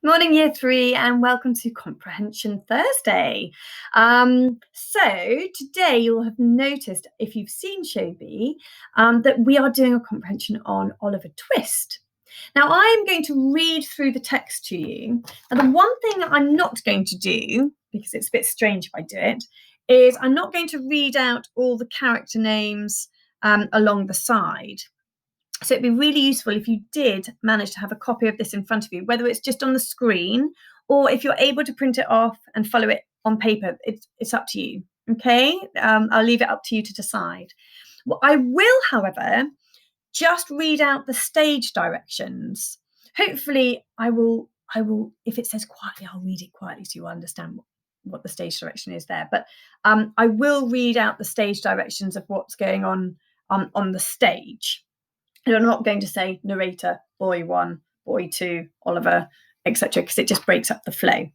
Morning, Year 3, and welcome to Comprehension Thursday. So today you'll have noticed, if you've seen Shobi, that we are doing a comprehension on Oliver Twist. Now, I am going to read through the text to you. And the one thing that I'm not going to do, because it's a bit strange if I do it, is I'm not going to read out all the character names along the side. So it'd be really useful if you did manage to have a copy of this in front of you, whether it's just on the screen or if you're able to print it off and follow it on paper. It's up to you. Okay, I'll leave it up to you to decide. Well, I will, however, just read out the stage directions. Hopefully, I will. If it says quietly, I'll read it quietly so you understand what the stage direction is there. But I will read out the stage directions of what's going on the stage. And I'm not going to say narrator, boy 1, boy 2, Oliver, etc., because it just breaks up the flow.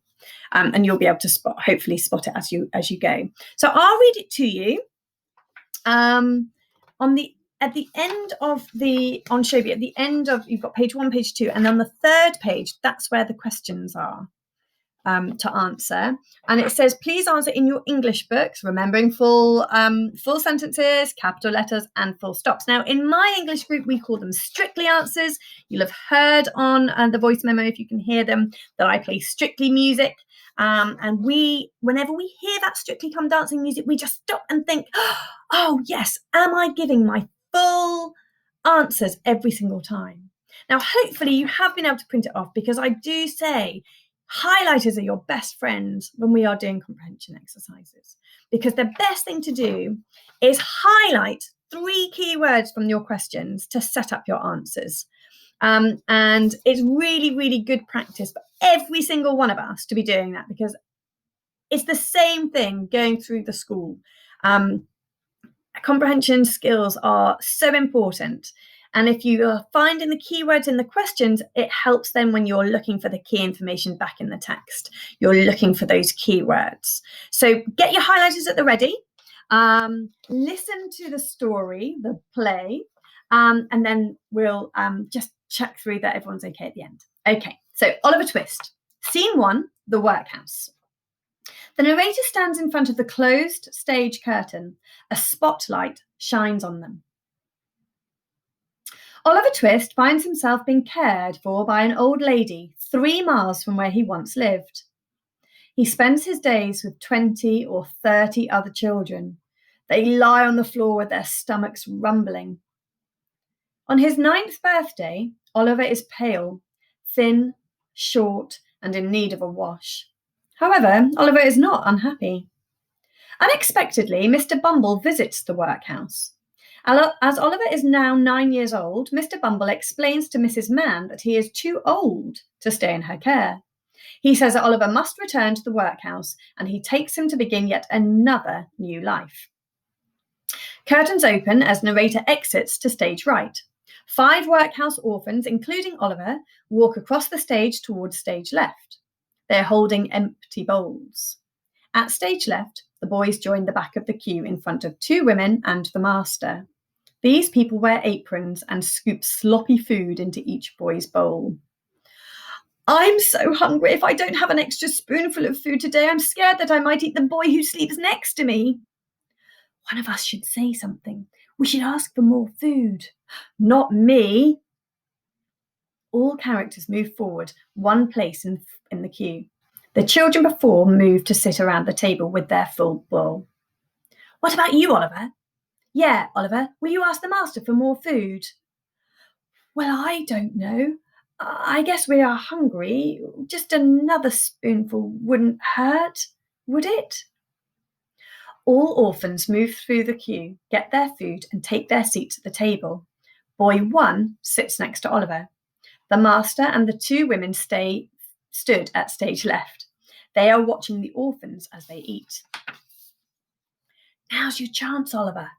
And you'll be able to hopefully spot it as you go. So I'll read it to you. At the end of on Shobi, at the end of, you've got page 1, page 2, and on the third page, that's where the questions are to answer. And it says, please answer in your English books, remembering full sentences, capital letters, and full stops. Now, in my English group, we call them Strictly answers. You'll have heard on the voice memo, if you can hear them, that I play Strictly music. And whenever we hear that Strictly Come Dancing music, we just stop and think, oh, yes, am I giving my full answers every single time? Now, hopefully you have been able to print it off, because I do say highlighters are your best friends when we are doing comprehension exercises, because the best thing to do is highlight 3 key words from your questions to set up your answers. And it's really, really good practice for every single one of us to be doing that, because it's the same thing going through the school. Comprehension skills are so important. And if you are finding the keywords in the questions, it helps then when you're looking for the key information back in the text. You're looking for those keywords. So get your highlighters at the ready. Listen to the story, the play, and then we'll just check through that everyone's okay at the end. Okay, so Oliver Twist. Scene 1, the workhouse. The narrator stands in front of the closed stage curtain. A spotlight shines on them. Oliver Twist finds himself being cared for by an old lady 3 miles from where he once lived. He spends his days with 20 or 30 other children. They lie on the floor with their stomachs rumbling. On his 9th birthday, Oliver is pale, thin, short, and in need of a wash. However, Oliver is not unhappy. Unexpectedly, Mr. Bumble visits the workhouse. As Oliver is now 9 years old, Mr. Bumble explains to Mrs. Mann that he is too old to stay in her care. He says that Oliver must return to the workhouse, and he takes him to begin yet another new life. Curtains open as narrator exits to stage right. 5 workhouse orphans, including Oliver, walk across the stage towards stage left. They're holding empty bowls. At stage left, the boys join the back of the queue in front of 2 women and the master. These people wear aprons and scoop sloppy food into each boy's bowl. I'm so hungry. If I don't have an extra spoonful of food today, I'm scared that I might eat the boy who sleeps next to me. One of us should say something. We should ask for more food. Not me. All characters move forward 1 place in the queue. The children before move to sit around the table with their full bowl. What about you, Oliver? Yeah, Oliver, will you ask the master for more food? Well, I don't know. I guess we are hungry. Just another spoonful wouldn't hurt, would it? All orphans move through the queue, get their food, and take their seats at the table. Boy 1 sits next to Oliver. The master and the 2 women stood at stage left. They are watching the orphans as they eat. Now's your chance, Oliver.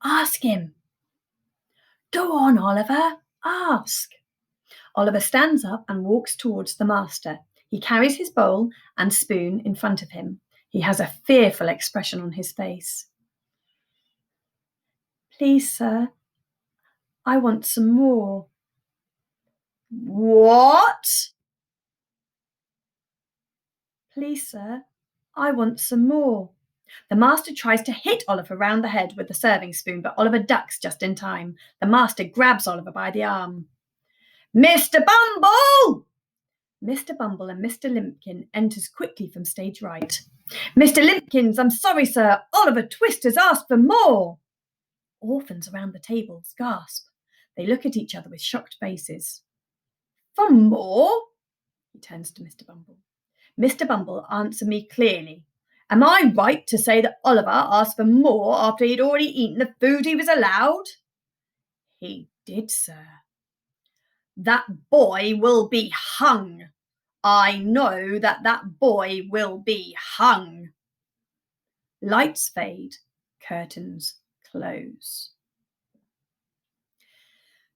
Ask him. Go on, Oliver. Ask. Oliver stands up and walks towards the master. He carries his bowl and spoon in front of him. He has a fearful expression on his face. Please, sir, I want some more. What? Please, sir, I want some more. The master tries to hit Oliver round the head with the serving spoon, but Oliver ducks just in time. The master grabs Oliver by the arm. Mr. Bumble! Mr. Bumble and Mr. Limpkin enters quickly from stage right. Mr. Limpkins, I'm sorry, sir. Oliver Twist has asked for more. Orphans around the tables gasp. They look at each other with shocked faces. For more? He turns to Mr. Bumble. Mr. Bumble, answer me clearly. Am I right to say that Oliver asked for more after he'd already eaten the food he was allowed? He did, sir. That boy will be hung. I know that boy will be hung. Lights fade, curtains close.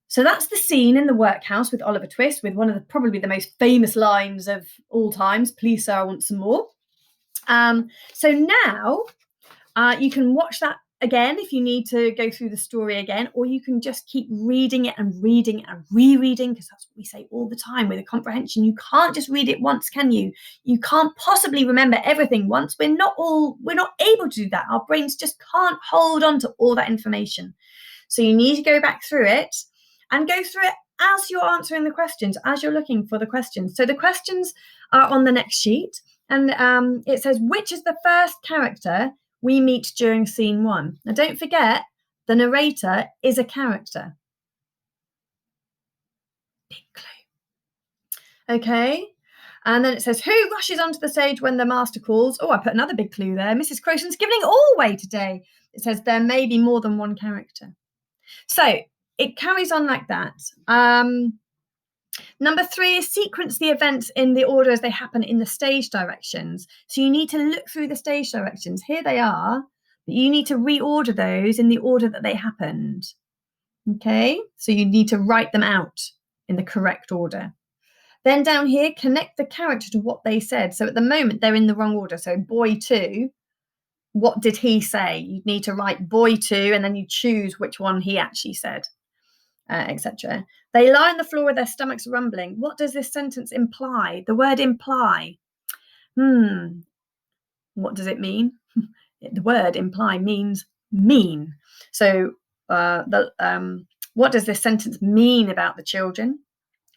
So that's the scene in the workhouse with Oliver Twist, with one of probably the most famous lines of all times, please, sir, I want some more. So now you can watch that again if you need to go through the story again, or you can just keep reading it and reading and rereading, because that's what we say all the time with a comprehension. You can't just read it once, can you? You can't possibly remember everything once. We're not able to do that. Our brains just can't hold on to all that information. So you need to go back through it and go through it as you're answering the questions, as you're looking for the questions. So the questions are on the next sheet, and it says, which is the first character we meet during scene 1? Now, don't forget, the narrator is a character. Big clue. Okay. And then it says, who rushes onto the stage when the master calls? Oh, I put another big clue there. Mrs. Crowson's giving it all away today. It says there may be more than one character. So it carries on like that. Number 3 is sequence the events in the order as they happen in the stage directions. So you need to look through the stage directions. Here they are, but you need to reorder those in the order that they happened. Okay, so you need to write them out in the correct order. Then down here, connect the character to what they said. So at the moment, they're in the wrong order. So boy 2, what did he say? You need to write boy 2, and then you choose which one he actually said. Etc. They lie on the floor with their stomachs rumbling. What does this sentence imply? The word imply. What does it mean? The word imply means mean. So what does this sentence mean about the children?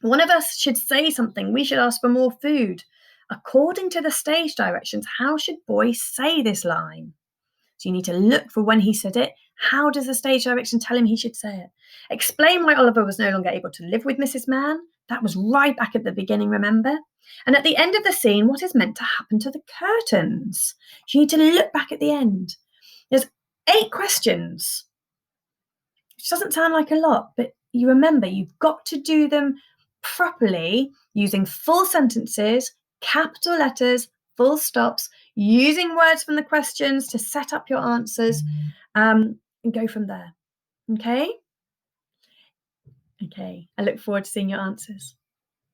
One of us should say something. We should ask for more food. According to the stage directions, how should boy say this line? So you need to look for when he said it. How does the stage direction tell him he should say it? Explain why Oliver was no longer able to live with Mrs. Mann. That was right back at the beginning, remember? And at the end of the scene, what is meant to happen to the curtains? You need to look back at the end. There's 8 questions, which doesn't sound like a lot, but you remember you've got to do them properly, using full sentences, capital letters, full stops, using words from the questions to set up your answers, and go from there. Okay? Okay, I look forward to seeing your answers.